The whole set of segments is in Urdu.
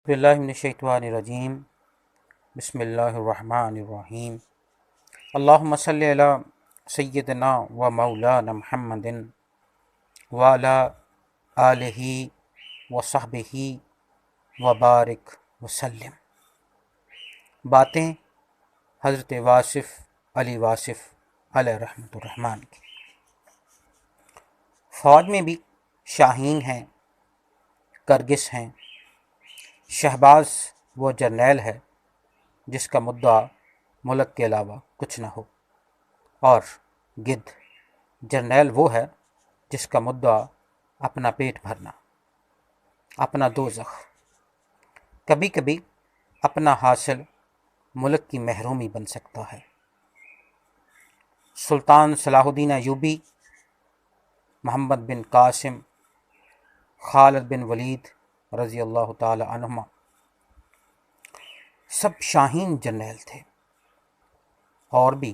باللہ من الشیطان الرجیم بسم اللہ الرحمن الرحیم اللہم صلی علی سیدنا و مولانا محمد وعلی آلہ و صحبہ و بارک وسلم۔ باتیں حضرت واصف علی واصف علیہ رحمۃ الرحمن کی۔ فوج میں بھی شاہین ہیں، کرگس ہیں۔ شہباز وہ جرنیل ہے جس کا مدعا ملک کے علاوہ کچھ نہ ہو، اور گدھ جرنیل وہ ہے جس کا مدعا اپنا پیٹ بھرنا، اپنا دوزخ، کبھی کبھی اپنا حاصل ملک کی محرومی بن سکتا ہے۔ سلطان صلاح الدین ایوبی، محمد بن قاسم، خالد بن ولید رضی اللہ تعالی عنہما سب شاہین جرنیل تھے، اور بھی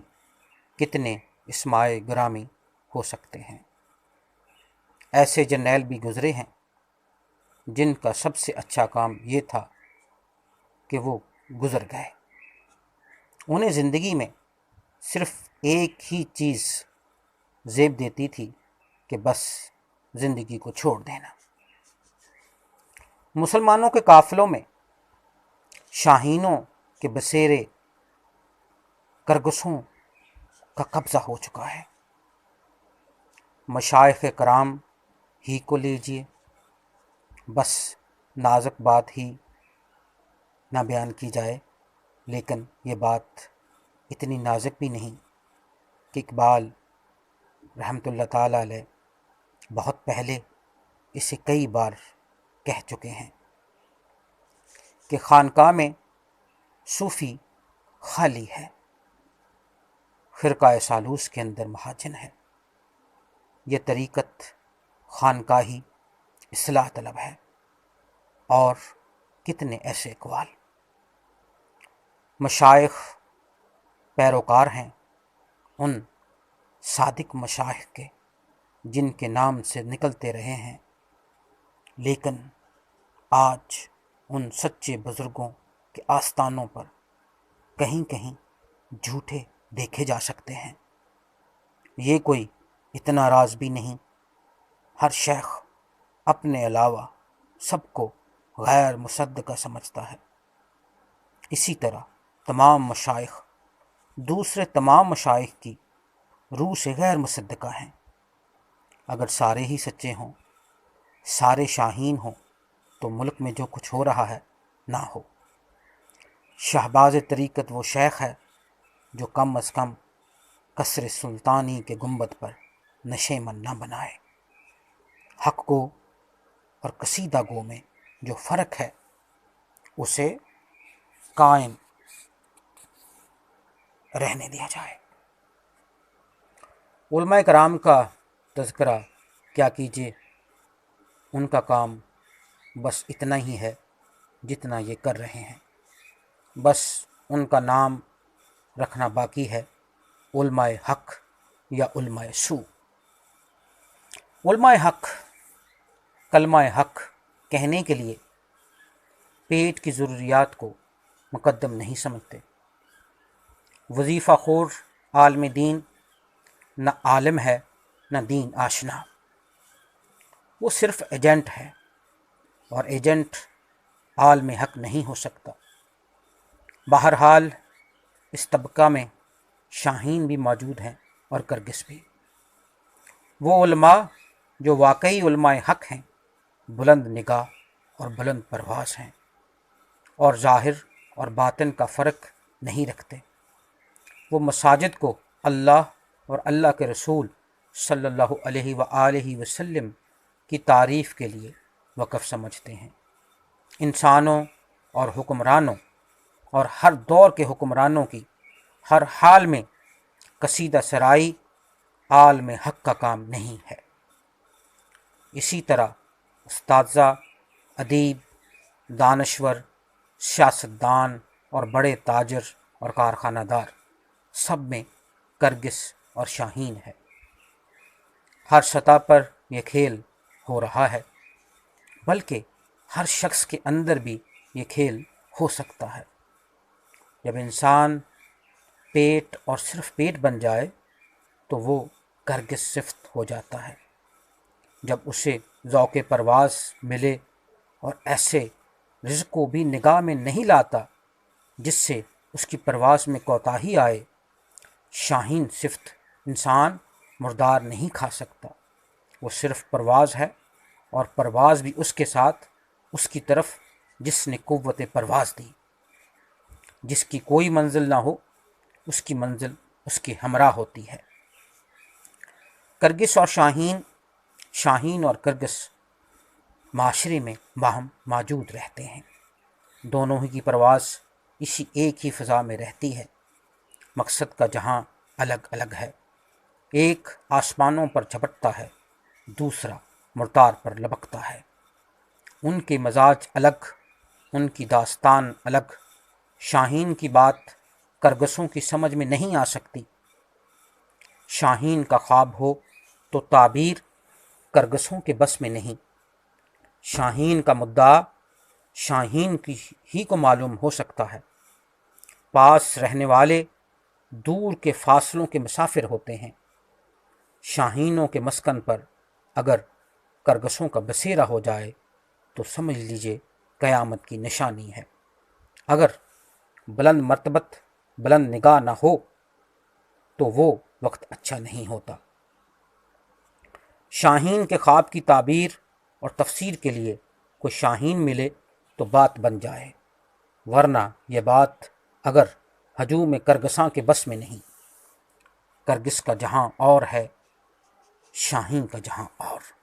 کتنے اسماء گرامی ہو سکتے ہیں۔ ایسے جرنیل بھی گزرے ہیں جن کا سب سے اچھا کام یہ تھا کہ وہ گزر گئے۔ انہیں زندگی میں صرف ایک ہی چیز زیب دیتی تھی کہ بس زندگی کو چھوڑ دینا۔ مسلمانوں کے قافلوں میں شاہینوں کے بسیرے کرگسوں کا قبضہ ہو چکا ہے۔ مشائخ کرام ہی کو لیجیے، بس نازک بات ہی نہ بیان کی جائے، لیکن یہ بات اتنی نازک بھی نہیں کہ اقبال رحمۃ اللہ تعالی علیہ بہت پہلے اسے کئی بار کہہ چکے ہیں کہ خانقاہ میں صوفی خالی ہے، خرقہ سالوس کے اندر مہاجن ہے۔ یہ طریقت خانقاہی اصلاح طلب ہے، اور کتنے ایسے اقوال۔ مشائخ پیروکار ہیں ان صادق مشائخ کے جن کے نام سے نکلتے رہے ہیں، لیکن آج ان سچے بزرگوں کے آستانوں پر کہیں کہیں جھوٹے دیکھے جا سکتے ہیں۔ یہ کوئی اتنا راز بھی نہیں، ہر شیخ اپنے علاوہ سب کو غیر مصدقہ سمجھتا ہے۔ اسی طرح تمام مشائخ دوسرے تمام مشائخ کی روح سے غیر مصدقہ ہیں۔ اگر سارے ہی سچے ہوں، سارے شاہین ہوں، تو ملک میں جو کچھ ہو رہا ہے نہ ہو۔ شہباز طریقت وہ شیخ ہے جو کم از کم قصر سلطانی کے گنبد پر نشیمن نہ بنائے۔ حق گو اور قصیدہ گو میں جو فرق ہے اسے قائم رہنے دیا جائے۔ علماء کرام کا تذکرہ کیا کیجیے، ان کا کام بس اتنا ہی ہے جتنا یہ کر رہے ہیں۔ بس ان کا نام رکھنا باقی ہے، علماء حق یا علماء سو۔ علماء حق کلمہ حق کہنے کے لیے پیٹ کی ضروریات کو مقدم نہیں سمجھتے۔ وظیفہ خور عالم دین نہ عالم ہے نہ دین آشنا، وہ صرف ایجنٹ ہے، اور ایجنٹ عالم حق نہیں ہو سکتا۔ بہرحال اس طبقہ میں شاہین بھی موجود ہیں اور کرگس بھی۔ وہ علماء جو واقعی علماء حق ہیں بلند نگاہ اور بلند پرواز ہیں، اور ظاہر اور باطن کا فرق نہیں رکھتے۔ وہ مساجد کو اللہ اور اللہ کے رسول صلی اللہ علیہ وآلہ وسلم کی تعریف کے لیے وقف سمجھتے ہیں۔ انسانوں اور حکمرانوں اور ہر دور کے حکمرانوں کی ہر حال میں قصیدہ سرائی عالم حق کا کام نہیں ہے۔ اسی طرح استاذہ، ادیب، دانشور، سیاستدان اور بڑے تاجر اور کارخانہ دار سب میں کرگس اور شاہین ہے۔ ہر سطح پر یہ کھیل ہو رہا ہے، بلکہ ہر شخص کے اندر بھی یہ کھیل ہو سکتا ہے۔ جب انسان پیٹ اور صرف پیٹ بن جائے تو وہ کرگس صفت ہو جاتا ہے۔ جب اسے ذوق پرواز ملے اور ایسے رزق کو بھی نگاہ میں نہیں لاتا جس سے اس کی پرواز میں کوتاہی آئے، شاہین صفت انسان مردار نہیں کھا سکتا۔ وہ صرف پرواز ہے، اور پرواز بھی اس کے ساتھ اس کی طرف جس نے قوت پرواز دی۔ جس کی کوئی منزل نہ ہو، اس کی منزل اس کے ہمراہ ہوتی ہے۔ کرگس اور شاہین اور کرگس معاشرے میں باہم موجود رہتے ہیں۔ دونوں ہی کی پرواز اسی ایک ہی فضا میں رہتی ہے۔ مقصد کا جہاں الگ الگ ہے۔ ایک آسمانوں پر جھپٹتا ہے، دوسرا مرتار پر لبکتا ہے۔ ان کے مزاج الگ، ان کی داستان الگ۔ شاہین کی بات کرگسوں کی سمجھ میں نہیں آ سکتی۔ شاہین کا خواب ہو تو تعبیر کرگسوں کے بس میں نہیں۔ شاہین کا مدعا شاہین کی ہی کو معلوم ہو سکتا ہے۔ پاس رہنے والے دور کے فاصلوں کے مسافر ہوتے ہیں۔ شاہینوں کے مسکن پر اگر کرگسوں کا بسیرا ہو جائے تو سمجھ لیجئے قیامت کی نشانی ہے۔ اگر بلند مرتبت بلند نگاہ نہ ہو تو وہ وقت اچھا نہیں ہوتا۔ شاہین کے خواب کی تعبیر اور تفسیر کے لیے کوئی شاہین ملے تو بات بن جائے، ورنہ یہ بات اگر ہجوم کرگساں کے بس میں نہیں۔ کرگس کا جہاں اور ہے، شاہین کا جہاں اور۔